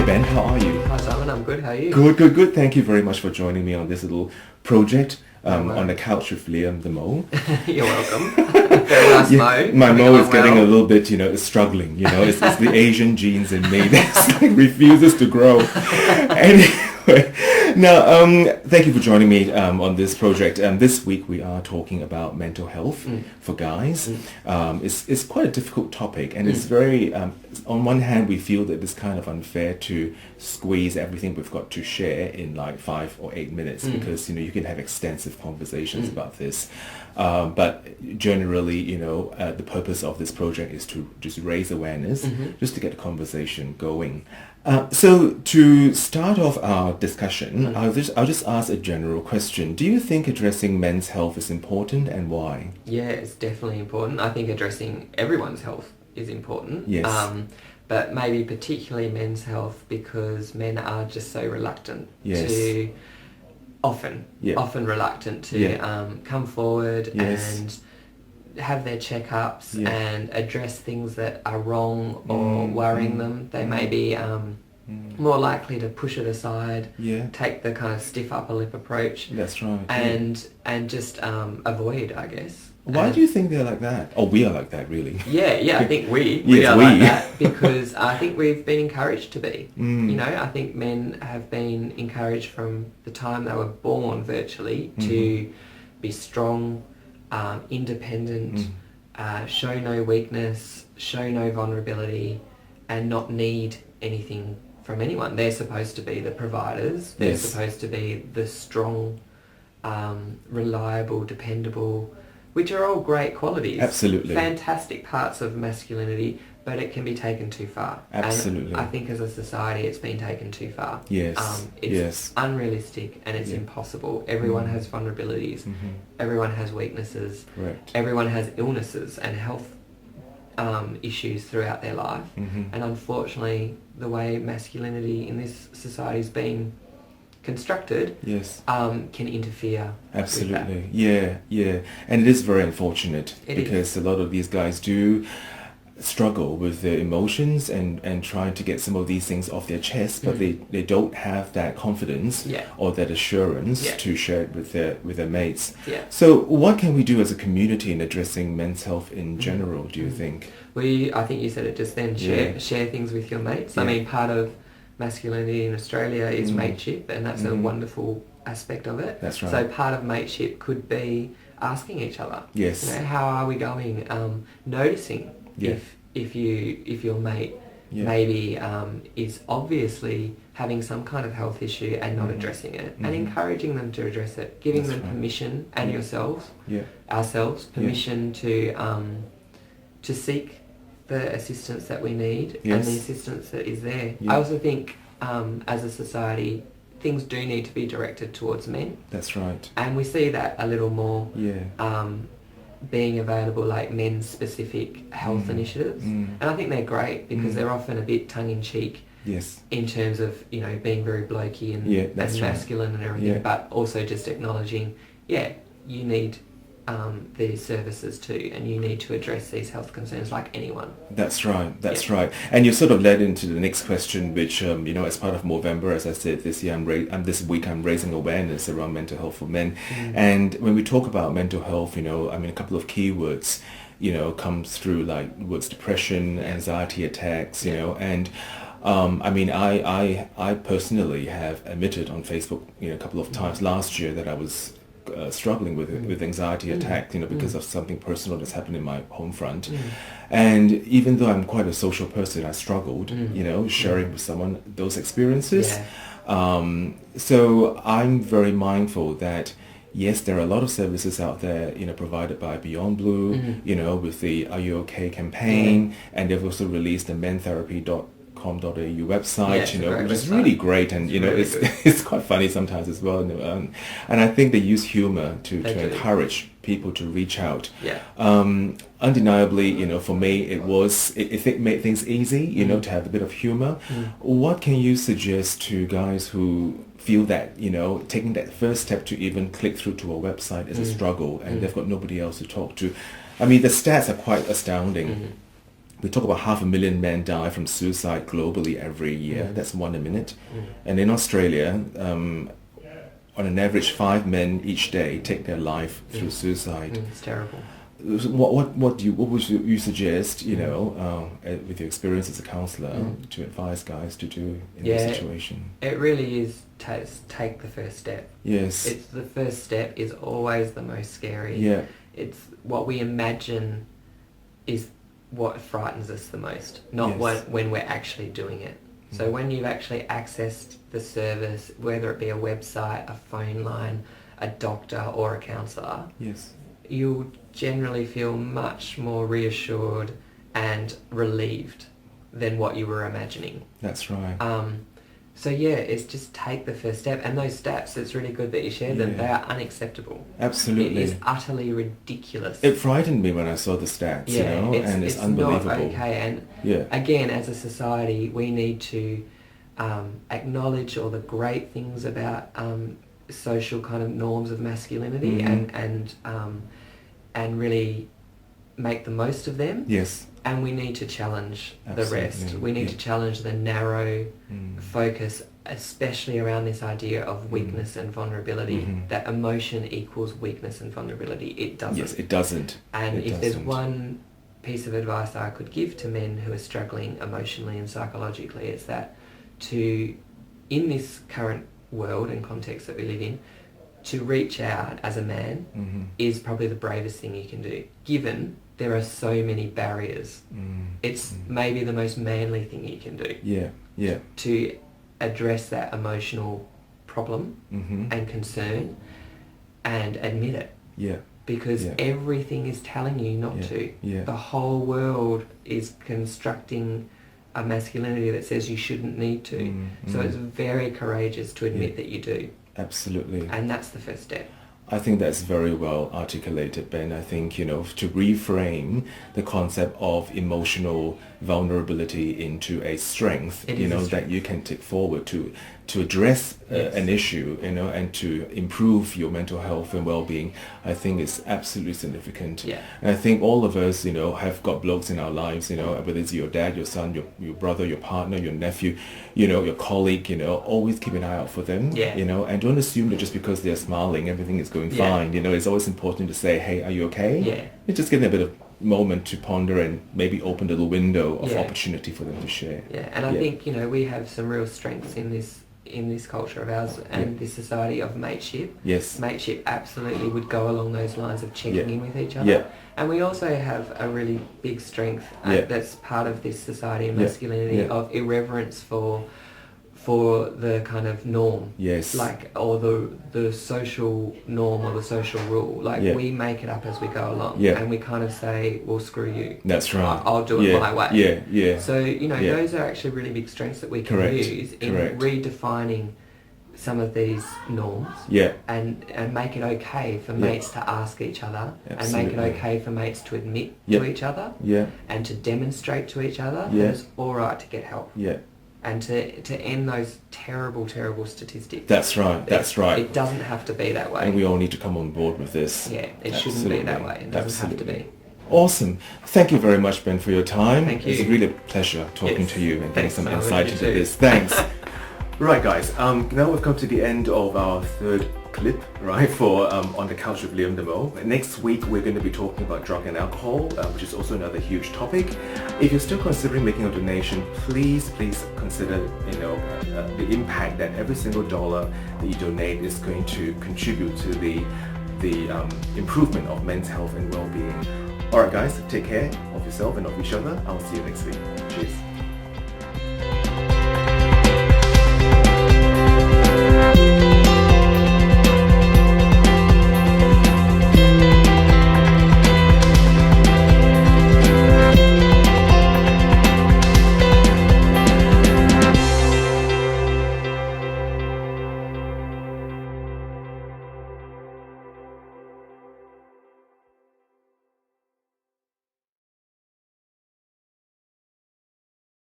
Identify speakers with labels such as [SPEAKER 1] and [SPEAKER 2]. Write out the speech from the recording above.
[SPEAKER 1] Ben, how are you?
[SPEAKER 2] Hi Simon, I'm good. How are you?
[SPEAKER 1] Good. Thank you very much for joining me on this little project on the couch with Liam the Mole.
[SPEAKER 2] You're welcome. Very nice Mo.
[SPEAKER 1] My
[SPEAKER 2] Coming
[SPEAKER 1] Mo is
[SPEAKER 2] along
[SPEAKER 1] getting
[SPEAKER 2] well.
[SPEAKER 1] a little bit, it's struggling. It's the Asian genes in me that refuses to grow. Anyway, now thank you for joining me on this project. This week we are talking about mental health for guys. It's quite a difficult topic, and it's very. On one hand, we feel that it's kind of unfair to squeeze everything we've got to share in like 5 or 8 minutes because you can have extensive conversations about this. But generally, the purpose of this project is to just raise awareness, just to get the conversation going. So to start off our discussion, I'll just ask a general question. Do you think addressing men's health is important, and why?
[SPEAKER 2] Yeah, it's definitely important. I think addressing everyone's health is important.
[SPEAKER 1] Yes.
[SPEAKER 2] But maybe particularly men's health, because men are just so reluctant
[SPEAKER 1] Yes.
[SPEAKER 2] to often reluctant to come forward and have their checkups and address things that are wrong or worrying them. They may be more likely to push it aside, take the kind of stiff upper lip approach.
[SPEAKER 1] That's right.
[SPEAKER 2] And just avoid, I guess.
[SPEAKER 1] Why do you think they're like that? Oh, we are like that, really.
[SPEAKER 2] Yeah, I think we
[SPEAKER 1] Yes,
[SPEAKER 2] are
[SPEAKER 1] we.
[SPEAKER 2] like that because I think we've been encouraged to be. I think men have been encouraged from the time they were born virtually to be strong, independent, show no weakness, show no vulnerability, and not need anything from anyone. They're supposed to be the providers. They're supposed to be the strong, reliable, dependable, which are all great qualities.
[SPEAKER 1] Absolutely.
[SPEAKER 2] Fantastic parts of masculinity, but it can be taken too far.
[SPEAKER 1] Absolutely.
[SPEAKER 2] And I think as a society it's been taken too far.
[SPEAKER 1] Yes.
[SPEAKER 2] It's unrealistic and it's impossible. Everyone has vulnerabilities. Everyone has weaknesses.
[SPEAKER 1] Correct.
[SPEAKER 2] Everyone has illnesses and health issues throughout their life. And unfortunately, the way masculinity in this society has been constructed can interfere.
[SPEAKER 1] Absolutely.
[SPEAKER 2] With
[SPEAKER 1] Yeah. And it is very unfortunate
[SPEAKER 2] because
[SPEAKER 1] a lot of these guys do struggle with their emotions and trying to get some of these things off their chest, but they don't have that confidence or that assurance to share it with their mates. So what can we do as a community in addressing men's health in general, do you think?
[SPEAKER 2] I think you said it just then, share things with your mates. I mean, part of masculinity in Australia is mateship, and that's a wonderful aspect of it.
[SPEAKER 1] That's right.
[SPEAKER 2] So part of mateship could be asking each other,
[SPEAKER 1] yes,
[SPEAKER 2] how are we going? Noticing if your mate maybe is obviously having some kind of health issue and not addressing it, and encouraging them to address it, giving them permission, and ourselves permission to seek the assistance that we need and the assistance that is there. I also think as a society things do need to be directed towards men.
[SPEAKER 1] That's right.
[SPEAKER 2] And we see that a little more being available, like men's specific health initiatives. And I think they're great because they're often a bit tongue-in-cheek in terms of, being very blokey and masculine and everything, but also just acknowledging, you need these services too, and you need to address these health concerns like anyone.
[SPEAKER 1] That's right. Right. And you sort of led into the next question, which as part of Movember, as I said this year, this week I'm raising awareness around mental health for men. And when we talk about mental health, a couple of keywords comes through, like words depression, anxiety attacks, and I personally have admitted on Facebook a couple of times last year that I was struggling with anxiety attack, because of something personal that's happened in my home front. And even though I'm quite a social person, I struggled, sharing with someone those experiences. So I'm very mindful that yes, there are a lot of services out there, provided by Beyond Blue, with the Are You OK campaign, and they've also released the mentherapy.com.au website, which is really great, and it's quite funny sometimes as well, and I think they use humor to encourage people to reach out. Undeniably, for me it made things easy, to have a bit of humor. What can you suggest to guys who feel that taking that first step to even click through to a website is a struggle, and they've got nobody else to talk to? I mean, the stats are quite astounding. we talk about 500,000 men die from suicide globally every year. That's 1 a minute. And in Australia, on an average, 5 men each day take their life through suicide.
[SPEAKER 2] It's terrible.
[SPEAKER 1] What would you suggest, you know, with your experience as a counsellor, to advise guys to do in this situation?
[SPEAKER 2] It really is take the first step.
[SPEAKER 1] Yes.
[SPEAKER 2] It's the first step is always the most scary.
[SPEAKER 1] Yeah.
[SPEAKER 2] It's what we imagine is what frightens us the most, not when we're actually doing it. So when you've actually accessed the service, whether it be a website, a phone line, a doctor or a counsellor,
[SPEAKER 1] Yes.
[SPEAKER 2] you'll generally feel much more reassured and relieved than what you were imagining.
[SPEAKER 1] That's right.
[SPEAKER 2] So yeah, it's just take the first step, and those steps, it's really good that you shared them. They are unacceptable.
[SPEAKER 1] Absolutely.
[SPEAKER 2] It is utterly ridiculous.
[SPEAKER 1] It frightened me when I saw the stats, you know, and it's unbelievable.
[SPEAKER 2] Not okay, and again, as a society, we need to acknowledge all the great things about social kind of norms of masculinity, and really make the most of them.
[SPEAKER 1] Yes.
[SPEAKER 2] And we need to challenge the rest. We need to challenge the narrow focus, especially around this idea of weakness and vulnerability, that emotion equals weakness and vulnerability. It doesn't.
[SPEAKER 1] Yes, it doesn't.
[SPEAKER 2] And if there's one piece of advice I could give to men who are struggling emotionally and psychologically, it's that in this current world and context that we live in, to reach out as a man is probably the bravest thing you can do, given there are so many barriers. It's maybe the most manly thing you can do.
[SPEAKER 1] Yeah.
[SPEAKER 2] To address that emotional problem and concern and admit it.
[SPEAKER 1] Yeah.
[SPEAKER 2] Because everything is telling you not to.
[SPEAKER 1] Yeah.
[SPEAKER 2] The whole world is constructing a masculinity that says you shouldn't need to. So it's very courageous to admit that you do.
[SPEAKER 1] Absolutely.
[SPEAKER 2] And that's the first step.
[SPEAKER 1] I think that's very well articulated, Ben. I think, you know, to reframe the concept of emotional vulnerability into a strength, that you can take forward to address an issue, you know, and to improve your mental health and well-being, I think is absolutely significant.
[SPEAKER 2] Yeah.
[SPEAKER 1] And I think all of us, you know, have got blokes in our lives, you know, whether it's your dad, your son, your brother, your partner, your nephew, you know, your colleague, you know, always keep an eye out for them, you know, and don't assume that just because they're smiling, everything is going fine. You know, it's always important to say, hey, are you okay?
[SPEAKER 2] Yeah.
[SPEAKER 1] It's just getting a bit of moment to ponder and maybe open a little window of opportunity for them to share.
[SPEAKER 2] Yeah, and I think, you know, we have some real strengths in this culture of ours and this society of mateship.
[SPEAKER 1] Yes.
[SPEAKER 2] Mateship absolutely would go along those lines of checking in with each other.
[SPEAKER 1] Yeah.
[SPEAKER 2] And we also have a really big strength that's part of this society and masculinity of irreverence for the kind of norm.
[SPEAKER 1] Yes.
[SPEAKER 2] Like, or the social norm or the social rule. Like, we make it up as we go along. Yeah. And we kind of say, well, screw you.
[SPEAKER 1] That's right.
[SPEAKER 2] I'll do it my way.
[SPEAKER 1] Yeah.
[SPEAKER 2] So, you know, those are actually really big strengths that we can use in redefining some of these norms. Yeah. And make it okay for mates to ask each other. Absolutely. And make it okay for mates to admit to each other. Yeah. And to demonstrate to each other that it's all right to get help. Yeah. And to end those terrible, terrible statistics. That's right. That's right. It doesn't have to be that way. And we all need to come on board with this. Yeah, it shouldn't be that way. It doesn't have to be. Awesome. Thank you very much, Ben, for your time. Thank you. It's really a pleasure talking to you and getting some insight into this. Thanks. Right, guys. Now we've come to the end of our third clip, right, for On the Couch with Liam Demo. Next week we're going to be talking about drug and alcohol, which is also another huge topic. If you're still considering making a donation, please consider, you know, the impact that every single dollar that you donate is going to contribute to the improvement of men's health and well-being. Alright guys, take care of yourself and of each other. I'll see you next week. Cheers.